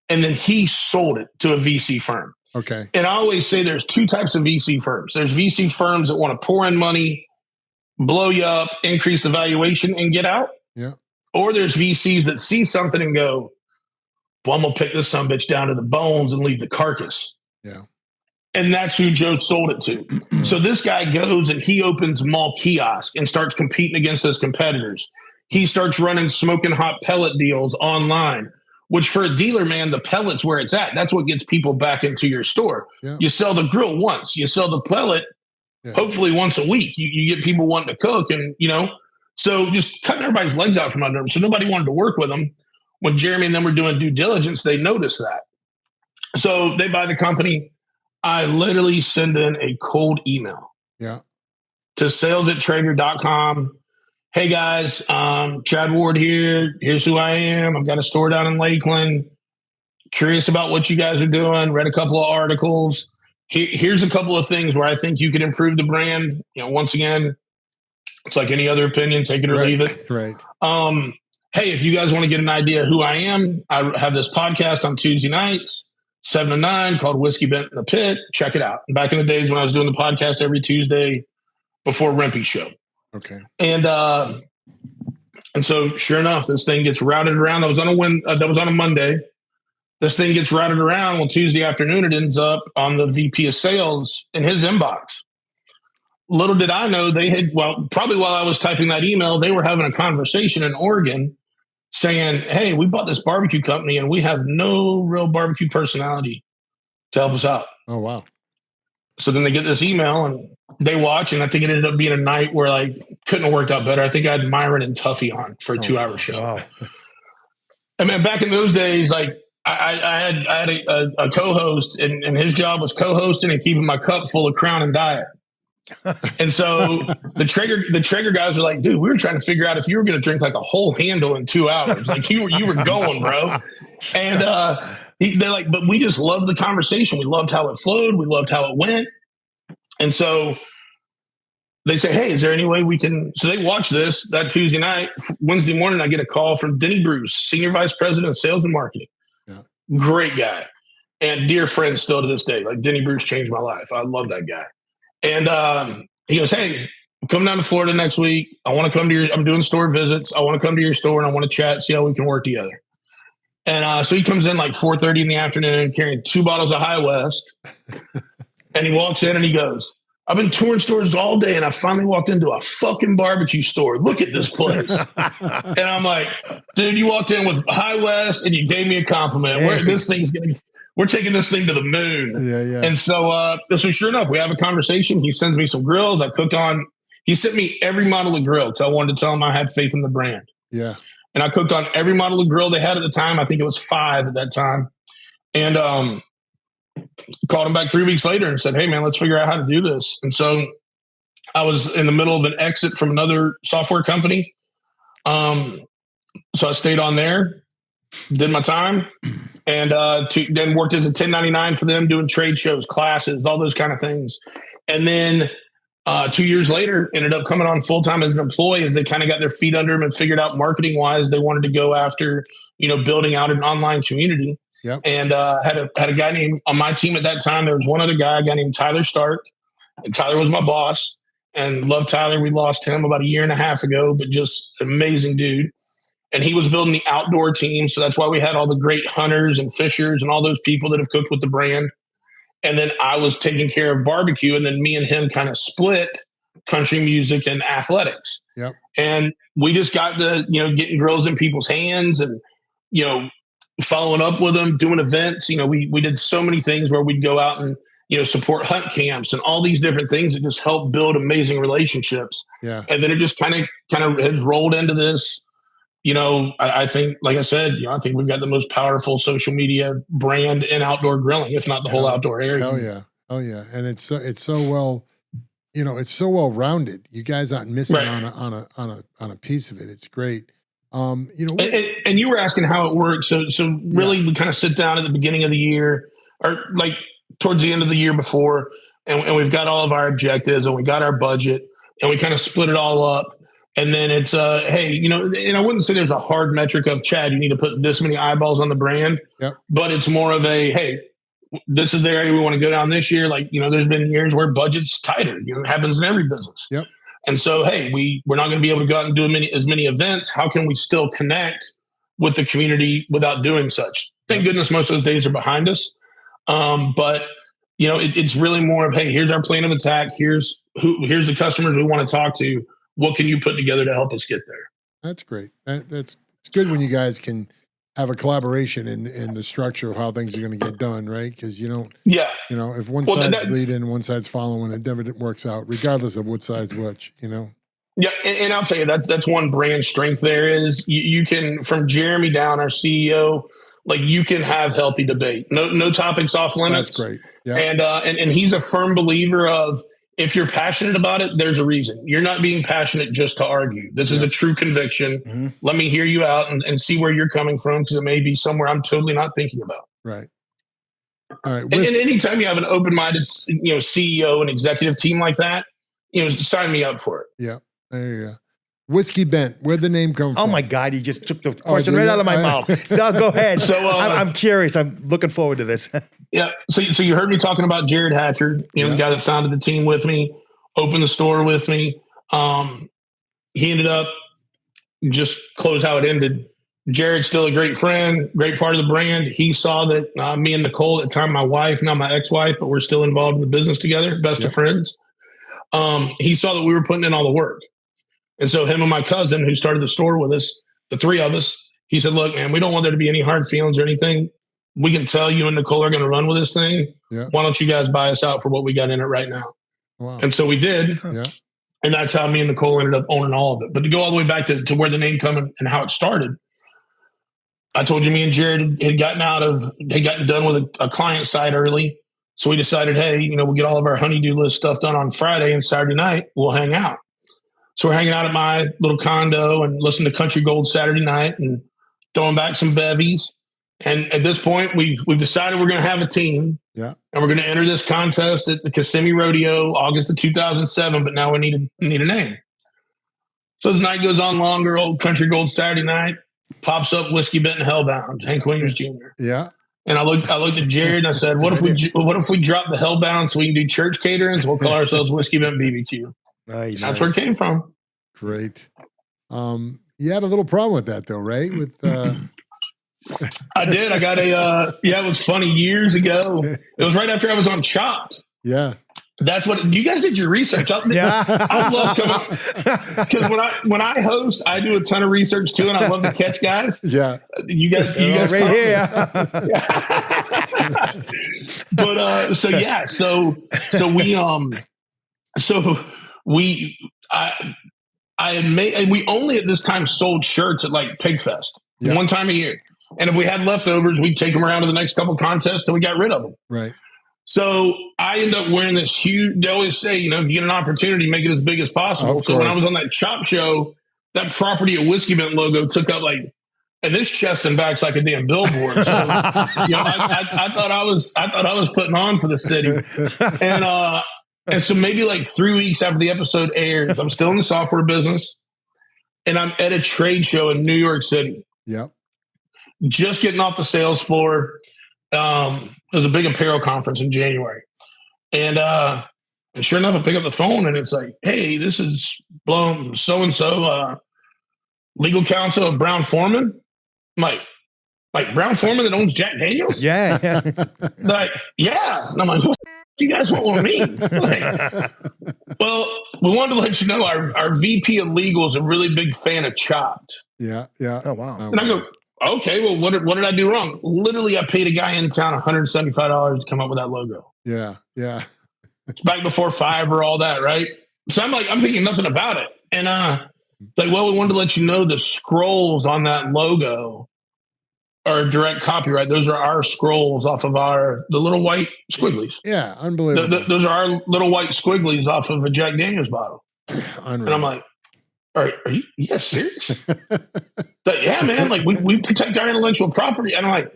and then he sold it to a VC firm. Okay. And I always say there's 2 types of VC firms. There's VC firms that want to pour in money, blow you up, increase the valuation, and get out. Yeah. Or there's VCs that see something and go, well, I'm going to pick this sumbitch down to the bones and leave the carcass. Yeah. And that's who Joe sold it to. So this guy goes and he opens mall kiosk and starts competing against his competitors. He starts running smoking hot pellet deals online, which for a dealer, man, the pellet's where it's at. That's what gets people back into your store. Yeah. You sell the grill once, you sell the pellet, hopefully once a week. You get people wanting to cook and, so just cutting everybody's legs out from under them. So nobody wanted to work with them. When Jeremy and them were doing due diligence, they noticed that. So they buy the company. I literally send in a cold email to sales@traeger.com. Hey guys, Chad Ward here. Here's who I am. I've got a store down in Lakeland. Curious about what you guys are doing. Read a couple of articles. Here's a couple of things where I think you could improve the brand. Once again, it's like any other opinion, take it or leave it. Right. Hey, if you guys want to get an idea who I am, I have this podcast on Tuesday nights, 7 to 9, called Whiskey Bent in the Pit. Check it out. Back in the days when I was doing the podcast every Tuesday before Rempy's show. Okay. And so sure enough, this thing gets routed around. That was on a Monday. This thing gets routed around. Well, Tuesday afternoon, it ends up on the VP of sales in his inbox. Little did I know probably while I was typing that email, they were having a conversation in Oregon saying, hey, we bought this barbecue company and we have no real barbecue personality to help us out. Oh, wow. So then they get this email and they watch, and I think it ended up being a night where couldn't have worked out better. I think I had Myron and Tuffy on for a 2-hour show. Wow. And man, back in those days, I had a co-host and his job was co-hosting and keeping my cup full of Crown and Diet. And so the Traeger guys were like, dude, we were trying to figure out if you were going to drink a whole handle in 2 hours. You were going, bro. And they're like, but we just loved the conversation. We loved how it flowed. We loved how it went. And so they say, hey, is there any way we can? So they watch this that Tuesday night. Wednesday morning, I get a call from Denny Bruce, Senior Vice President of Sales and Marketing. Yeah. Great guy. And dear friend still to this day. Denny Bruce changed my life. I love that guy. And he goes, hey, come down to Florida next week. I want to come to I'm doing store visits. I want to come to your store and I want to chat, see how we can work together. And so he comes in 4:30 in the afternoon carrying 2 bottles of High West. And he walks in and he goes, I've been touring stores all day and I finally walked into a fucking barbecue store. Look at this place. And I'm like, dude, you walked in with High West and you gave me a compliment. We're taking this thing to the moon. Yeah. And so sure enough, we have a conversation. He sends me some grills. He sent me every model of grill because I wanted to tell him I had faith in the brand. Yeah. And I cooked on every model of grill they had at the time. I think it was 5 at that time. And called him back 3 weeks later and said, hey, man, let's figure out how to do this. And so I was in the middle of an exit from another software company. So I stayed on there, did my time. and then worked as a 1099 for them, doing trade shows, classes, all those kind of things. And then 2 years later, ended up coming on full-time as an employee as they kind of got their feet under them and figured out marketing-wise they wanted to go after, building out an online community. Yep. And had a guy named, on my team at that time, there was one other guy, a guy named Tyler Stark. And Tyler was my boss, and loved Tyler. We lost him about a year and a half ago, but just an amazing dude. And he was building the outdoor team. So that's why we had all the great hunters and fishers and all those people that have cooked with the brand. And then I was taking care of barbecue. And then me and him kind of split country music and athletics. Yep. And we just got to, getting grills in people's hands and, following up with them, doing events. We did so many things where we'd go out and, support hunt camps and all these different things that just help build amazing relationships. Yeah. And then it just kind of has rolled into this. I think, like I said, I think we've got the most powerful social media brand in outdoor grilling, if not the whole outdoor area. Hell yeah. Oh yeah. And it's so well, it's so well rounded. You guys aren't missing on a piece of it. It's great. And you were asking how it works. So really we kind of sit down at the beginning of the year or like towards the end of the year before, and we've got all of our objectives and we got our budget and we kind of split it all up. And then it's, hey, and I wouldn't say there's a hard metric of, Chad, you need to put this many eyeballs on the brand, but it's more of a, hey, this is the area we want to go down this year. Like, there's been years where budget's tighter, it happens in every business. Yep. And so, hey, we're not going to be able to go out and do as many events. How can we still connect with the community without doing such? Thank goodness most of those days are behind us. But it's really more of, hey, here's our plan of attack. Here's the customers we want to talk to. What can you put together to help us get there? That's great. It's good when you guys can have a collaboration in the structure of how things are going to get done, right? Because you don't, if one side's leading, one side's following, it never works out, regardless of what side's which, Yeah, and I'll tell you that's one brand strength there is you can, from Jeremy down, our CEO, like you can have healthy debate. No topics off limits. That's great. Yeah. And he's a firm believer of, if you're passionate about it, there's a reason. You're not being passionate just to argue. This is a true conviction. Mm-hmm. Let me hear you out and see where you're coming from, because it may be somewhere I'm totally not thinking about. Right. All right. And anytime you have an open-minded, CEO and executive team like that, sign me up for it. Yeah. There you go. Whiskey Bent, where'd the name come from? Oh my God, you just took the question right out of my mouth. No, go ahead. So I'm curious. I'm looking forward to this. Yeah. So you heard me talking about Jared Hatcher, the guy that founded the team with me, opened the store with me. He ended up just close how it ended. Jared's still a great friend, great part of the brand. He saw that me and Nicole, at the time my wife, now my ex-wife, but we're still involved in the business together, best of friends. He saw that we were putting in all the work. And so him and my cousin, who started the store with us, the three of us, he said, look, man, we don't want there to be any hard feelings or anything. We can tell you and Nicole are going to run with this thing. Yeah. Why don't you guys buy us out for what we got in it right now? Wow. And so we did. Yeah. And that's how me and Nicole ended up owning all of it. But to go all the way back to where the name come and how it started, I told you me and Jared had gotten done with a client side early. So we decided, hey, we'll get all of our honeydew list stuff done on Friday, and Saturday night we'll hang out. So we're hanging out at my little condo and listening to Country Gold Saturday night and throwing back some bevies. And at this point, we've decided we're going to have a team. Yeah. And we're going to enter this contest at the Kissimmee Rodeo, August of 2007. But now we need a name. So as the night goes on longer, old Country Gold Saturday night pops up Whiskey Bent Hellbound, Hank Williams Jr. Yeah. And I looked at Jared and I said, what if we drop the Hellbound so we can do church caterings? We'll call ourselves Whiskey Bent BBQ. Nice. That's where it came from. Great. You had a little problem with that though, right? With I did. I got it was funny years ago. It was right after I was on Chopped. Yeah. That's what you guys did your research. I love coming because when I host, I do a ton of research too, and I love to catch guys. Yeah. You guys right here. But I had made, and we only at this time sold shirts at like Pigfest one time a year. And if we had leftovers, we'd take them around to the next couple contests and we got rid of them. Right. So I end up wearing this huge, they always say, if you get an opportunity, make it as big as possible. So when I was on that Chop show, that Property of Whiskey Bent logo took up like and this chest and back's like a damn billboard. So, I thought I was putting on for the city. And so maybe like 3 weeks after the episode airs, I'm still in the software business and I'm at a trade show in New York City. Yep. Just getting off the sales floor. There's a big apparel conference in January. And sure enough, I pick up the phone and it's like, hey, this is so-and-so, legal counsel of Brown Foreman. I'm like Brown Foreman that owns Jack Daniels? Yeah. Like, yeah. And I'm like, what do you guys want with me? Like, well, we wanted to let you know our VP of legal is a really big fan of Chopped. Yeah. Oh, wow. And I go, okay, well, what did I do wrong? Literally, I paid a guy in town $175 to come up with that logo. Yeah. Yeah. It's back before Fiverr, all that, right? So I'm thinking nothing about it. And like, well, we wanted to let you know the scrolls on that logo are direct copyright. Those are our scrolls off of the little white squigglies. Yeah, unbelievable. Those are our little white squigglies off of a Jack Daniels bottle. Unreal. And I'm like, all right, are you guys serious? But yeah, man, like we protect our intellectual property. And I'm like,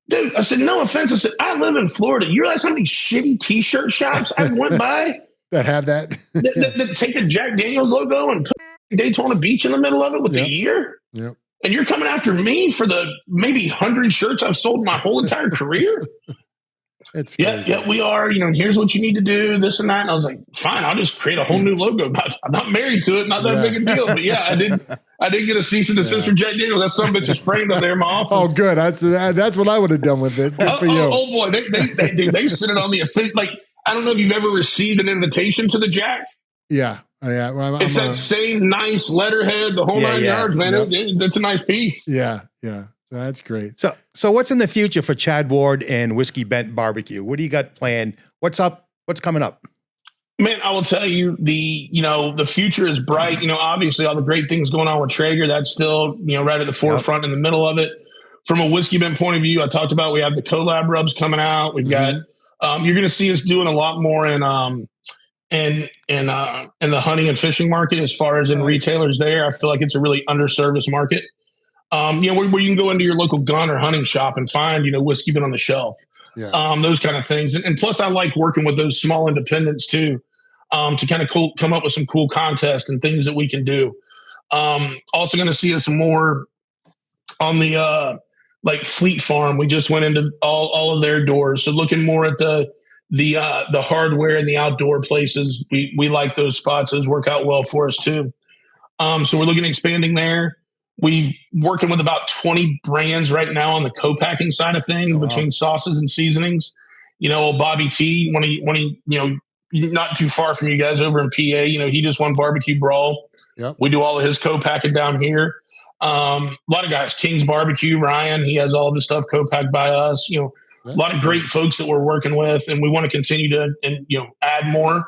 dude, I said, no offense. I said, I live in Florida. You realize how many shitty t-shirt shops I went by that have that? that take a Jack Daniels logo and put Daytona Beach in the middle of it with the year? Yep. And you're coming after me for the maybe 100 shirts I've sold my whole entire career? It's crazy. Yeah, we are. Here's what you need to do, this and that. And I was like, fine, I'll just create a whole new logo. I'm not married to it, not that big a deal. But yeah, I did get a cease and desist from Jack Daniels. That son of a bitch is framed up there in my office. Oh, good. That's what I would have done with it. Good for you. Oh boy, they sent it on the official. Like, I don't know if you've ever received an invitation to the Jack. Yeah. Yeah. Well, it's that same nice letterhead, the whole 9 yards, man. Yep. That's a nice piece. Yeah. Yeah. That's great. So what's in the future for Chad Ward and Whiskey Bent BBQ? What do you got planned? What's up? What's coming up? Man, I will tell you the future is bright. Obviously all the great things going on with Traeger, that's still, right at the forefront in the middle of it. From a Whiskey Bent point of view, I talked about, we have the collab rubs coming out. We've got, you're going to see us doing a lot more in the hunting and fishing market, as far as in retailers there. I feel like it's a really underserviced market. Where you can go into your local gun or hunting shop and find, Whiskey Bent on the shelf, those kind of things. And plus I like working with those small independents too, to kind of come up with some cool contests and things that we can do. Also going to see us more on the, like Fleet Farm. We just went into all of their doors. So looking more at the hardware and the outdoor places. We like those spots. Those work out well for us too. So we're looking at expanding there. We working with about 20 brands right now on the co-packing side of things, between sauces and seasonings. Old Bobby T, one of not too far from you guys over in PA, he just won Barbecue Brawl. Yep. We do all of his co-packing down here. A lot of guys, King's Barbecue, Ryan, he has all of his stuff co-packed by us. A lot of great folks that we're working with, and we want to continue to add more.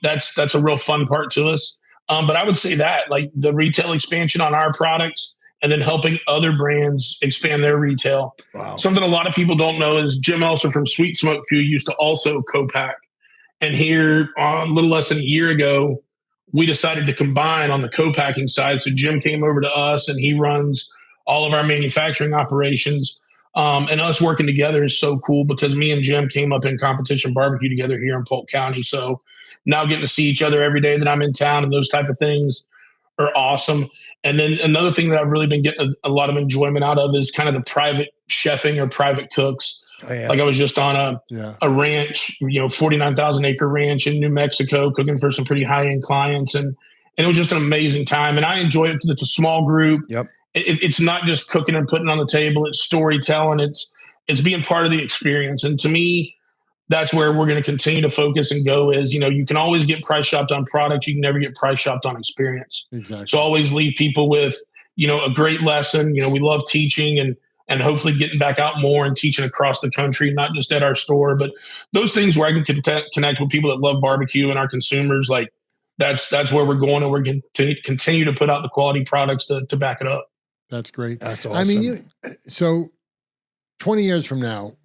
That's a real fun part to us. But I would say that, like, the retail expansion on our products and then helping other brands expand their retail. Wow. Something a lot of people don't know is Jim Elser from Sweet Smoke Q used to also co-pack. And here, a little less than a year ago, we decided to combine on the co-packing side. So Jim came over to us and he runs all of our manufacturing operations. And us working together is so cool because me and Jim came up in competition barbecue together here in Polk County. So now getting to see each other every day that I'm in town and those type of things are awesome. And then another thing that I've really been getting a lot of enjoyment out of is kind of the private chefing or private cooks. Oh, yeah. Like I was just on a ranch, 49,000 acre ranch in New Mexico, cooking for some pretty high end clients. And it was just an amazing time. And I enjoy it because it's a small group. Yep. It's not just cooking and putting on the table. It's storytelling. It's being part of the experience. And to me, that's where we're going to continue to focus and go is, you can always get price shopped on products. You can never get price shopped on experience. Exactly. So always leave people with, a great lesson. We love teaching and hopefully getting back out more and teaching across the country, not just at our store, but those things where I can connect with people that love barbecue and our consumers. Like that's where we're going, and we're going to continue to put out the quality products to back it up. That's great. That's awesome. I mean, so 20 years from now,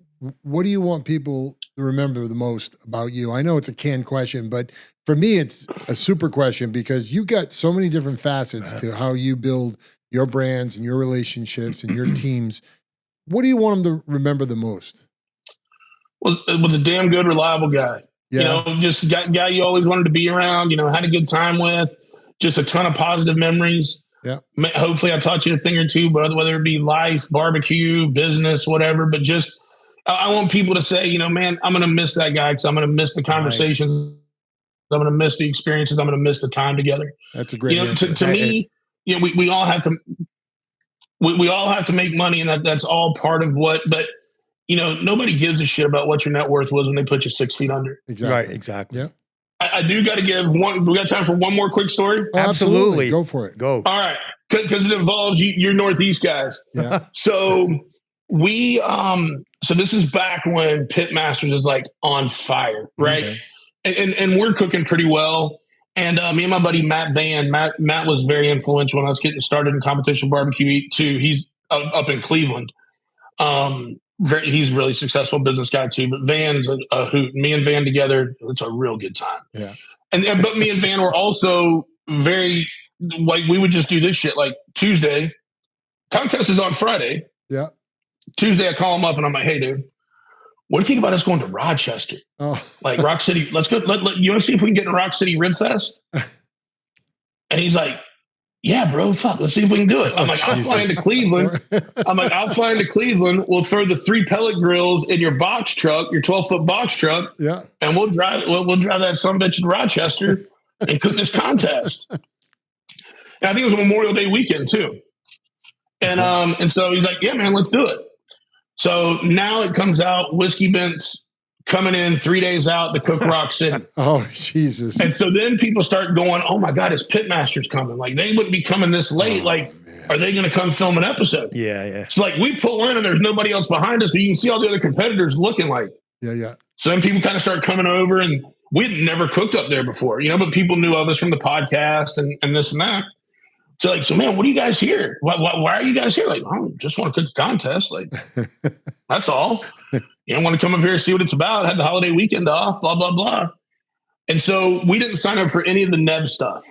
what do you want people to remember the most about you? I know it's a canned question, but for me, it's a super question because you got so many different facets to how you build your brands and your relationships and your teams, what do you want them to remember the most? Well, it was a damn good, reliable guy. Yeah. You know, just guy you always wanted to be around, you know, had a good time with, just a ton of positive memories. Yeah. Hopefully I taught you a thing or two, but whether it be life, barbecue, business, whatever, but just, I want people to say, you know, man, I'm going to miss that guy because I'm going to miss the conversations. Nice. I'm going to miss the experiences. I'm going to miss the time together. That's a great answer. To me, you know, we all have to, we all have to make money, and that's all part of what, but you know, nobody gives a shit about what your net worth was when they put you 6 feet under. Exactly. Right. Exactly. Yeah. I do got to give one. We got time for one more quick story. Oh, absolutely. Go for it. Go. All right. Because it involves you're Northeast guys. Yeah. So we, so this is back when Pitmasters is like on fire, right? Okay. And we're cooking pretty well. And me and my buddy Matt Van, Matt was very influential when I was getting started in competition barbecue too. He's up in Cleveland. He's a really successful business guy too, but Van's a hoot. Me and Van together, it's a real good time. Yeah. But me and Van were also very, like, we would just do this shit like Tuesday. Contest is on Friday. Yeah. Tuesday, I call him up and I'm like, hey, dude, what do you think about us going to Rochester? Oh. Like Rock City, let's go. You want to see if we can get in Rock City Rib Fest? And he's like, yeah, bro, fuck, let's see if we can do it. I'm like, I'll fly into Cleveland. I'll fly into Cleveland. We'll throw the 3 pellet grills in your box truck, your 12-foot box truck. Yeah. And we'll drive that sumbitch to Rochester and cook this contest. And I think it was a Memorial Day weekend too. And so he's like, yeah, man, let's do it. So now it comes out, Whiskey Bent's coming in 3 days out to cook Rock City. Oh, Jesus. And so then people start going, oh my God, is Pitmasters coming? Like, they wouldn't be coming this late. Man. Are they going to come film an episode? Yeah, yeah. So like we pull in and there's nobody else behind us, but you can see all the other competitors looking like. Yeah, yeah. So then people kind of start coming over, and we'd never cooked up there before, you know, but people knew of us from the podcast and this and that. So like, so man, what are you guys here? Why are you guys here? Like, I just want to cook the contest. Like, that's all. You don't want to come up here and see what it's about. Had the holiday weekend off, blah, blah, blah. And so we didn't sign up for any of the Neb stuff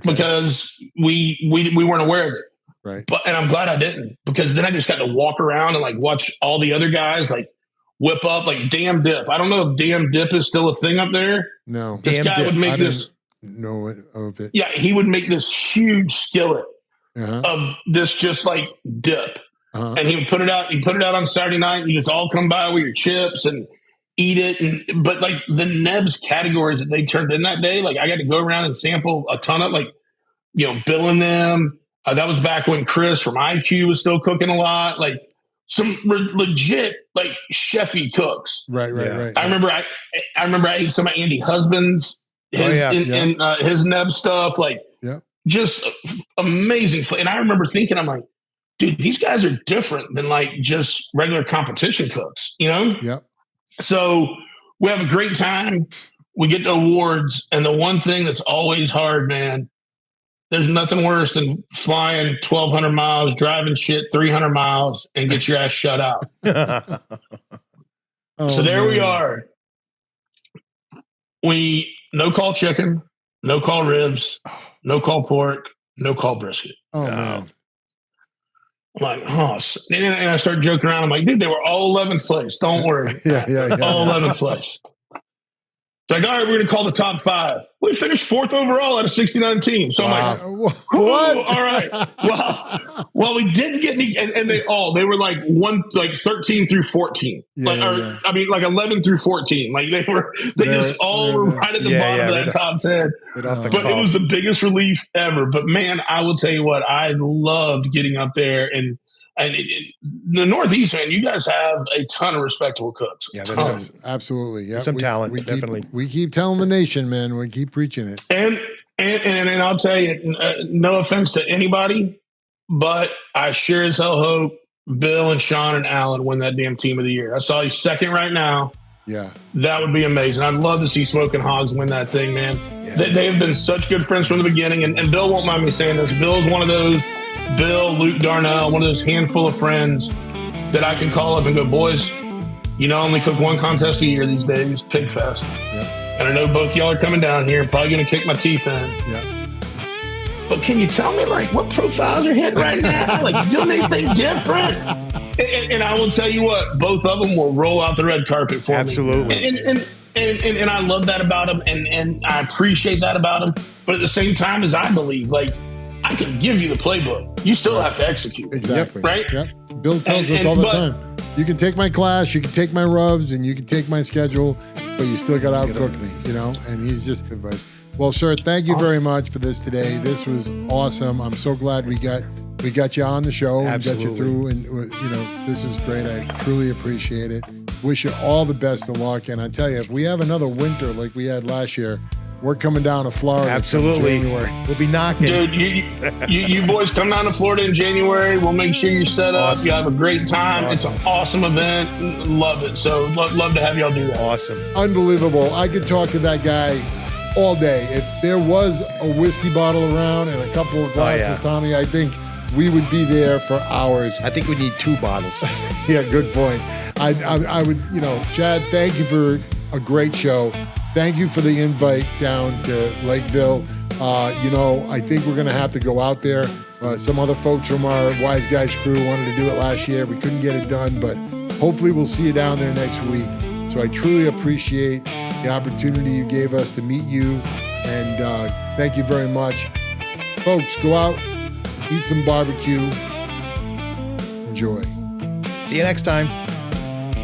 because we weren't aware of it. Right. And I'm glad I didn't, because then I just got to walk around and like watch all the other guys like whip up like Damn Dip. I don't know if Damn Dip is still a thing up there. No. This guy would make this. Know it of it. Yeah, he would make this huge skillet of this just like dip. And he would put it out. He put it out on Saturday night. And you just all come by with your chips and eat it. But like the Neb's categories that they turned in that day, like I got to go around and sample a ton of, like, you know, billing them. That was back when Chris from IQ was still cooking a lot. Like some legit like chefy cooks. Right. I remember I ate some of Andy Husband's his Neb stuff, like just amazing. And I remember thinking, I'm like, dude, these guys are different than like just regular competition cooks, you know? Yeah. So we have a great time. We get to awards. And the one thing that's always hard, man, there's nothing worse than flying 1,200 miles, driving shit 300 miles and get your ass shut out. So there we are. No call chicken, no call ribs, no call pork, no call brisket. Oh, man. I'm like, oh, and I start joking around. I'm like, dude, they were all 11th place. Don't worry. All 11th place. It's like, all right, we're going to call the top 5. We finished 4th overall out of 69 teams. So I'm like, what? All right. Well, we didn't get any, and they were like 13 through 14. I mean, like 11 through 14. Like they were right at the bottom of that top 10. But it was the biggest relief ever. But man, I will tell you what, I loved getting up there and the Northeast, man, you guys have a ton of respectable cooks. Yeah, absolutely. Yeah, some talent, definitely. We keep telling the nation, man. We keep preaching it. And I'll tell you, no offense to anybody, but I sure as hell hope Bill and Sean and Alan win that damn Team of the Year. I saw you second right now. Yeah, that would be amazing. I'd love to see Smoking Hogs win that thing, man. Yeah. They have been such good friends from the beginning, and Bill won't mind me saying this. Bill's one of those. Bill, Luke Darnell, one of those handful of friends that I can call up and go, boys, you know, I only cook one contest a year these days, Pig Fest. Yeah. And I know both y'all are coming down here and probably going to kick my teeth in. Yeah. but can you tell me like what profiles are hitting right now? Like doing anything different? And I will tell you what, both of them will roll out the red carpet for me. Absolutely. And I love that about them, and I appreciate that about them. But at the same time, as I believe, like I can give you the playbook, you still have to execute. Exactly. Right. Yep. Bill tells us all the time. You can take my class, you can take my rubs, and you can take my schedule, but you still got to outcook me, you know? And he's just advice. Well, sir, thank you very much for this today. This was awesome. I'm so glad we got you on the show and got you through. And, you know, this is great. I truly appreciate it. Wish you all the best of luck. And I tell you, if we have another winter like we had last year, we're coming down to Florida. Absolutely. In January. We'll be knocking. Dude, you boys come down to Florida in January. We'll make sure you're set up. Awesome. You have a great time. Awesome. It's an awesome event. Love it. So love to have y'all do that. Awesome. Unbelievable. I could talk to that guy all day. If there was a whiskey bottle around and a couple of glasses, Tommy, I think we would be there for hours. I think we need 2 bottles. Yeah, good point. I would, you know, Chad, thank you for a great show. Thank you for the invite down to Lakeville. You know, I think we're going to have to go out there. Some other folks from our Wise Guys crew wanted to do it last year. We couldn't get it done, but hopefully we'll see you down there next week. So I truly appreciate the opportunity you gave us to meet you, and thank you very much. Folks, go out, eat some barbecue. Enjoy. See you next time.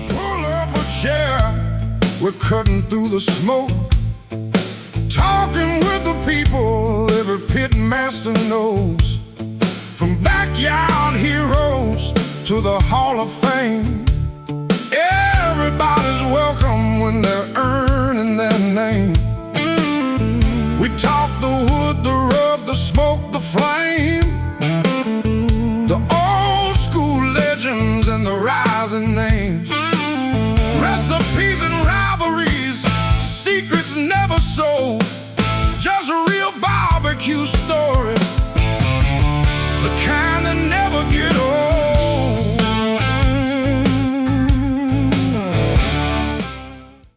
Pull up a chair, we're cutting through the smoke, talking with the people every pit master knows, from backyard heroes to the Hall of Fame. Everybody's welcome when they're earning their name. We talk